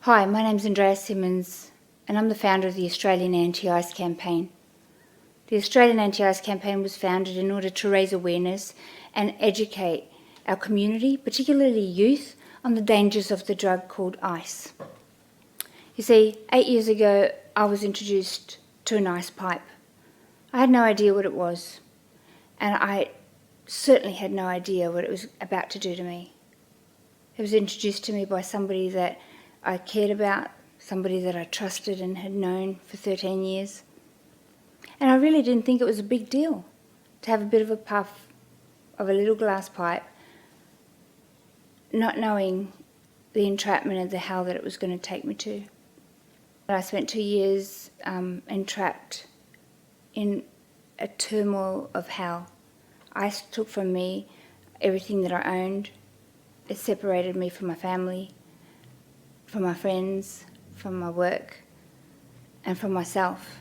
Hi, my name's Andrea Simmons and I'm the founder of the Australian Anti-Ice Campaign. The Australian Anti-Ice Campaign was founded in order to raise awareness and educate our community, particularly youth, on the dangers of the drug called ice. You see, 8 years ago I was introduced to an ice pipe. I had no idea what it was, and I certainly had no idea what it was about to do to me. It was introduced to me by somebody that I cared about, somebody that I trusted and had known for 13 years. And I really didn't think it was a big deal to have a bit of a puff of a little glass pipe, not knowing the entrapment and the hell that it was going to take me to. I spent 2 years entrapped in a turmoil of hell. Ice took from me everything that I owned. It separated me from my family, from my friends, from my work, and from myself.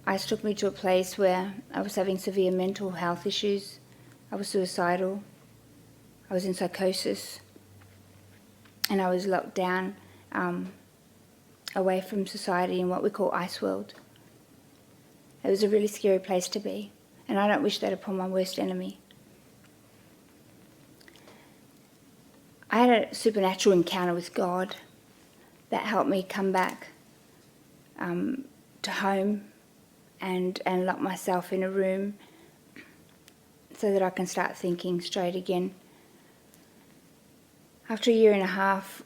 Ice took me to a place where I was having severe mental health issues. I was suicidal. I was in psychosis. And I was locked down away from society in what we call Ice World. It was a really scary place to be, and I don't wish that upon my worst enemy. I had a supernatural encounter with God that helped me come back to home and lock myself in a room so that I can start thinking straight again. After 1.5 years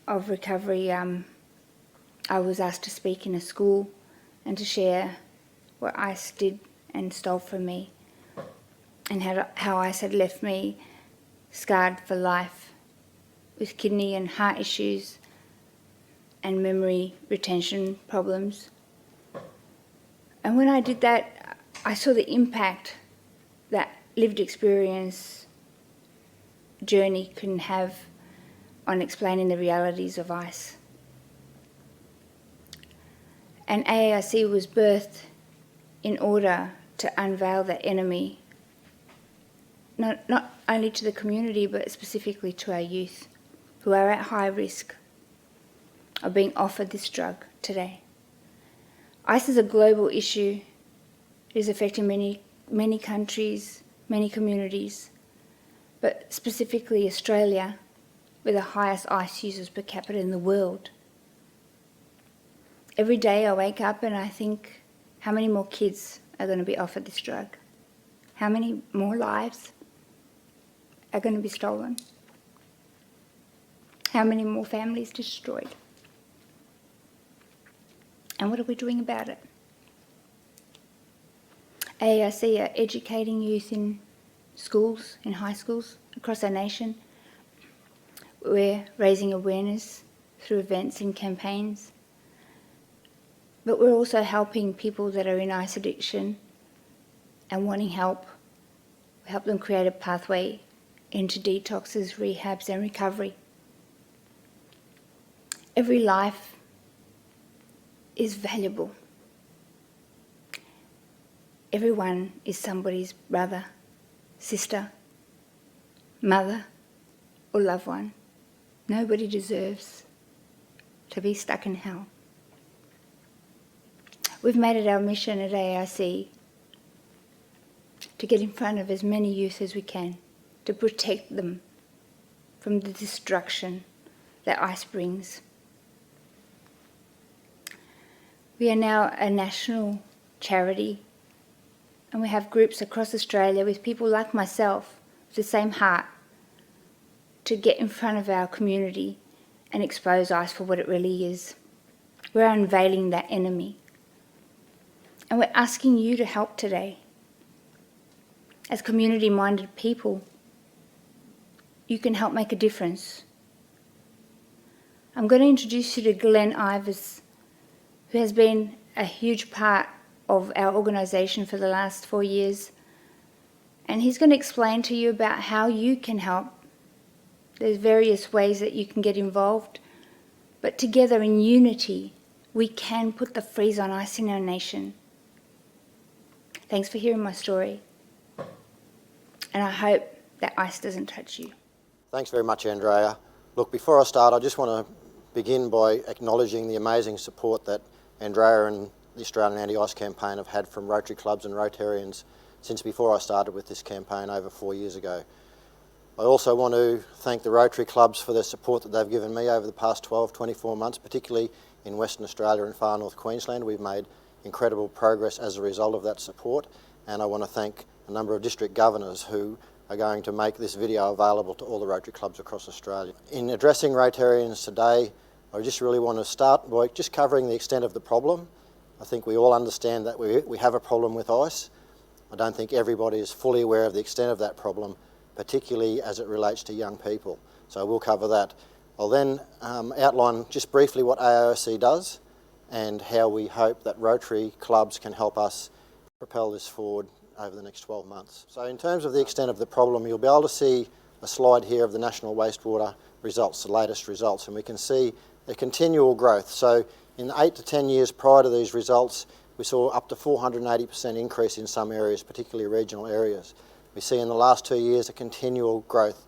of recovery, I was asked to speak in a school and to share what ice did and stole from me, and how ice had left me scarred for life with kidney and heart issues and memory retention problems. And when I did that, I saw the impact that lived experience journey can have on explaining the realities of ice. And AAIC was birthed in order to unveil that enemy, not only to the community, but specifically to our youth, who are at high risk of being offered this drug today. Ice is a global issue. It is affecting many countries, many communities, but specifically Australia, with the highest ice users per capita in the world. Every day I wake up and I think, how many more kids are going to be offered this drug? How many more lives are going to be stolen? How many more families destroyed? And what are we doing about it? AAIC are educating youth in schools, in high schools across our nation. We're raising awareness through events and campaigns. But we're also helping people that are in ice addiction and wanting help. We help them create a pathway into detoxes, rehabs and recovery. Every life is valuable. Everyone is somebody's brother, sister, mother or loved one. Nobody deserves to be stuck in hell. We've made it our mission at AAIC to get in front of as many youth as we can, to protect them from the destruction that ice brings. We are now a national charity, and we have groups across Australia with people like myself with the same heart to get in front of our community and expose ice for what it really is. We're unveiling that enemy. And we're asking you to help today. As community-minded people, you can help make a difference. I'm going to introduce you to Glenn Ivers, who has been a huge part of our organisation for the last 4 years. And he's going to explain to you about how you can help. There's various ways that you can get involved, but together in unity, we can put the freeze on ice in our nation. Thanks for hearing my story, and I hope that ice doesn't touch you. Thanks very much, Andrea. Look, before I start, I just want to begin by acknowledging the amazing support that Andrea and the Australian Anti-Ice campaign have had from Rotary clubs and Rotarians since before I started with this campaign over 4 years ago. I also want to thank the Rotary clubs for their support that they've given me over the past 12-24 months, particularly in Western Australia and far north Queensland. We've made incredible progress as a result of that support, and I want to thank a number of district governors who are going to make this video available to all the Rotary clubs across Australia. In addressing Rotarians today, I just really want to start by just covering the extent of the problem. I think we all understand that we have a problem with ice. I don't think everybody is fully aware of the extent of that problem, particularly as it relates to young people. So we'll cover that. I'll then outline just briefly what AIOC does and how we hope that Rotary clubs can help us propel this forward over the next 12 months. So in terms of the extent of the problem, you'll be able to see a slide here of the national wastewater results, the latest results, and we can see a continual growth. So in the 8 to 10 years prior to these results, we saw up to 480% increase in some areas, particularly regional areas. We see in the last 2 years a continual growth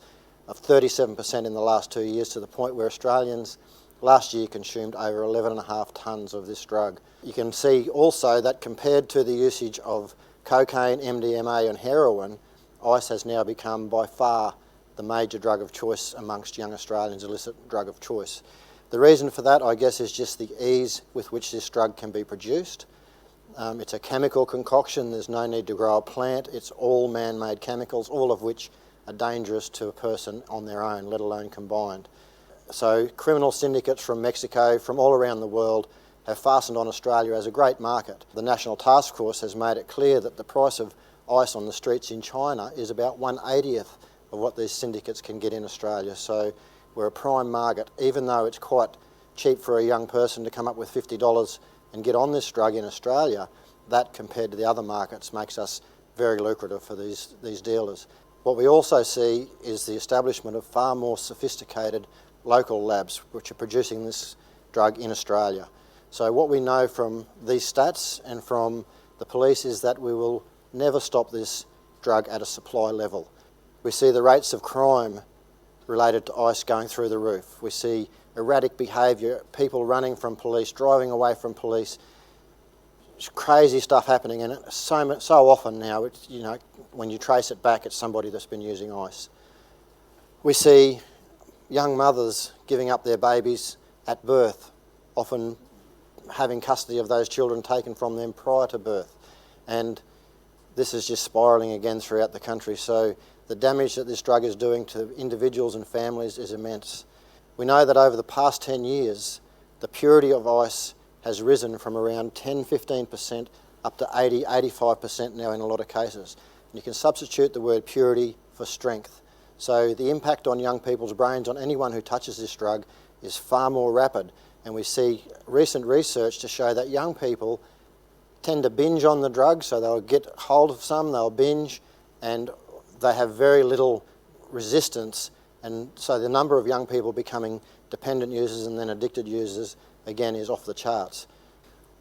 of 37% in the last 2 years, to the point where Australians last year consumed over 11.5 tonnes of this drug. You can see also that compared to the usage of cocaine, MDMA and heroin, ice has now become by far the major drug of choice amongst young Australians, illicit drug of choice. The reason for that, I guess, is just the ease with which this drug can be produced. It's a chemical concoction, there's no need to grow a plant, it's all man-made chemicals, all of which are dangerous to a person on their own, let alone combined. So criminal syndicates from Mexico, from all around the world, have fastened on Australia as a great market. The National Task Force has made it clear that the price of ice on the streets in China is about 1/80th of what these syndicates can get in Australia. So we're a prime market, even though it's quite cheap for a young person to come up with $50 and get on this drug in Australia. That, compared to the other markets, makes us very lucrative for these dealers. What we also see is the establishment of far more sophisticated local labs which are producing this drug in Australia. So what we know from these stats and from the police is that we will never stop this drug at a supply level. We see the rates of crime related to ice going through the roof. We see erratic behaviour, people running from police, driving away from police, crazy stuff happening, and so often now, when you trace it back, it's somebody that's been using ice. We see young mothers giving up their babies at birth, often having custody of those children taken from them prior to birth. And this is just spiralling again throughout the country. So the damage that this drug is doing to individuals and families is immense. We know that over the past 10 years, the purity of ice has risen from around 10-15% up to 80-85% now in a lot of cases. And you can substitute the word purity for strength. So the impact on young people's brains, on anyone who touches this drug, is far more rapid. And we see recent research to show that young people tend to binge on the drug, so they'll get hold of some, they'll binge, and they have very little resistance. And so the number of young people becoming dependent users and then addicted users, again, is off the charts.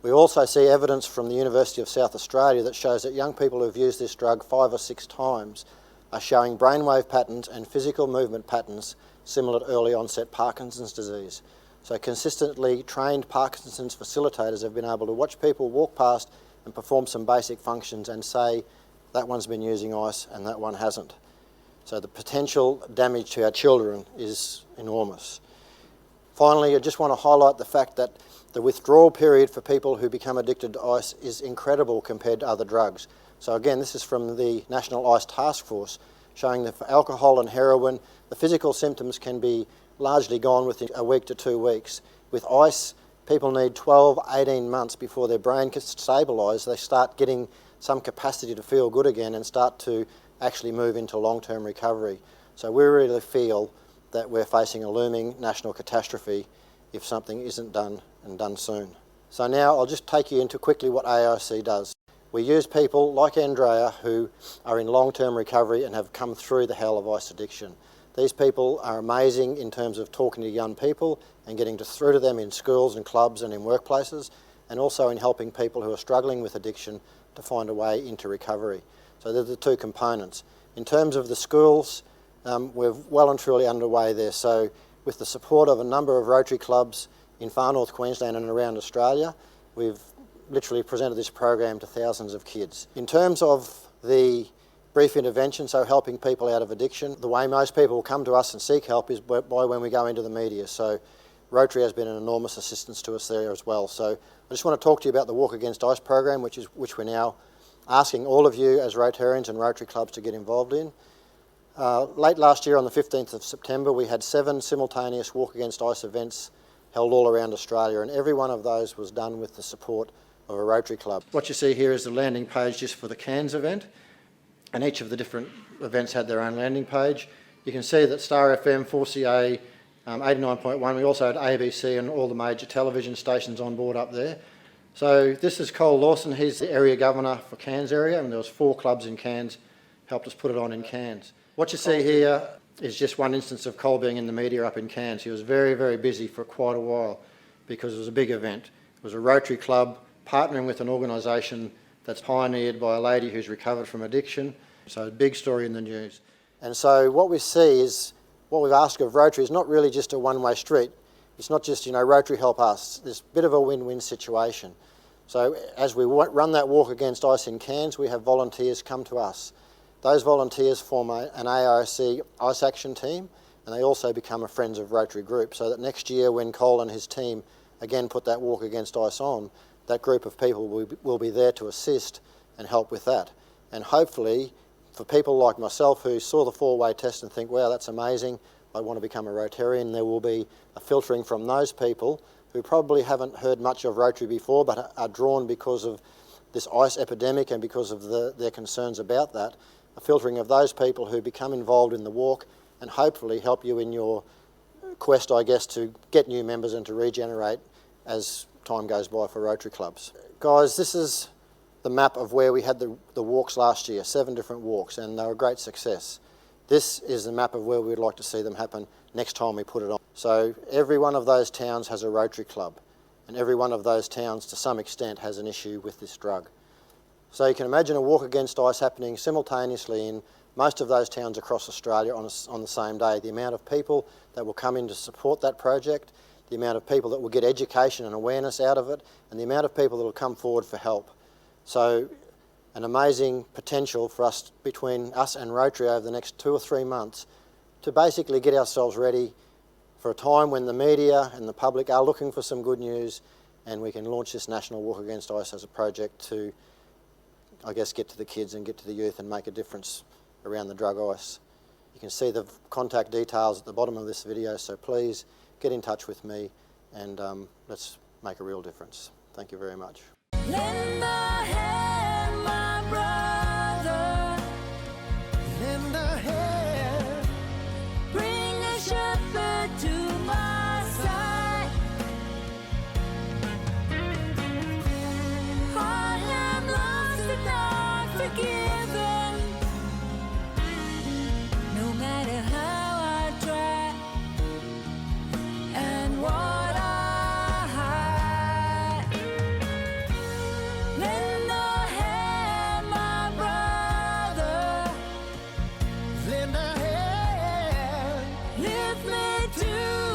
We also see evidence from the University of South Australia that shows that young people who've used this drug 5 or 6 times are showing brainwave patterns and physical movement patterns similar to early onset Parkinson's disease. So consistently trained Parkinson's facilitators have been able to watch people walk past and perform some basic functions and say, that one's been using ice and that one hasn't. So the potential damage to our children is enormous. Finally, I just want to highlight the fact that the withdrawal period for people who become addicted to ice is incredible compared to other drugs. So again, this is from the National Ice Task Force, showing that for alcohol and heroin, the physical symptoms can be largely gone within a week to 2 weeks. With ice, people need 12-18 months before their brain can stabilise. They start getting some capacity to feel good again and start to actually move into long-term recovery. So we really feel that we're facing a looming national catastrophe if something isn't done, and done soon. So now I'll just take you into quickly what AIOC does. We use people like Andrea who are in long-term recovery and have come through the hell of ice addiction. These people are amazing in terms of talking to young people and getting through to them in schools and clubs and in workplaces, and also in helping people who are struggling with addiction to find a way into recovery. So they're the two components. In terms of the schools, we're well and truly underway there. So with the support of a number of Rotary clubs in far north Queensland and around Australia, we've literally presented this program to thousands of kids. In terms of the brief intervention, so helping people out of addiction, the way most people come to us and seek help is by when we go into the media. So Rotary has been an enormous assistance to us there as well. So I just want to talk to you about the Walk Against Ice program, which we're now asking all of you as Rotarians and Rotary clubs to get involved in. Late last year on the 15th of September, we had 7 simultaneous Walk Against Ice events held all around Australia, and every one of those was done with the support of a Rotary club. What you see here is the landing page just for the Cairns event, and each of the different events had their own landing page. You can see that Star FM, 4CA, 89.1, we also had ABC and all the major television stations on board up there. So this is Cole Lawson, he's the area governor for Cairns area, and there was 4 clubs in Cairns, helped us put it on in Cairns. What you see here is just one instance of Cole being in the media up in Cairns. He was very, very busy for quite a while because it was a big event. It was a Rotary club partnering with an organisation that's pioneered by a lady who's recovered from addiction. So a big story in the news. And so what we see is, what we've asked of Rotary is not really just a one-way street. It's not just, Rotary help us. There's a bit of a win-win situation. So as we run that Walk Against Ice in Cairns, we have volunteers come to us. Those volunteers form an AIOC Ice Action team, and they also become a Friends of Rotary group, so that next year when Cole and his team again put that Walk Against Ice on, that group of people will be there to assist and help with that. And hopefully, for people like myself who saw the 4-way test and think, wow, that's amazing, I want to become a Rotarian, there will be a filtering from those people who probably haven't heard much of Rotary before but are drawn because of this ice epidemic and because of their concerns about that, a filtering of those people who become involved in the walk and hopefully help you in your quest, I guess, to get new members and to regenerate as time goes by for Rotary clubs. Guys, this is the map of where we had the walks last year, 7 different walks, and they were a great success. This is the map of where we'd like to see them happen next time we put it on. So every one of those towns has a Rotary club, and every one of those towns to some extent has an issue with this drug. So you can imagine a Walk Against Ice happening simultaneously in most of those towns across Australia on the same day. The amount of people that will come in to support that project, the amount of people that will get education and awareness out of it, and the amount of people that will come forward for help. So an amazing potential for us, between us and Rotary over the next 2 or 3 months, to basically get ourselves ready for a time when the media and the public are looking for some good news, and we can launch this National Walk Against Ice as a project to, I guess, get to the kids and get to the youth and make a difference around the drug ice. You can see the contact details at the bottom of this video, so please get in touch with me and let's make a real difference. Thank you very much. Lend a hand, my brother. Lend a hand. Bring a shepherd to my side. I am lost and not forgiven. No matter how I try and what I hide. Lend a hand, my brother. Lend a hand. Lift me to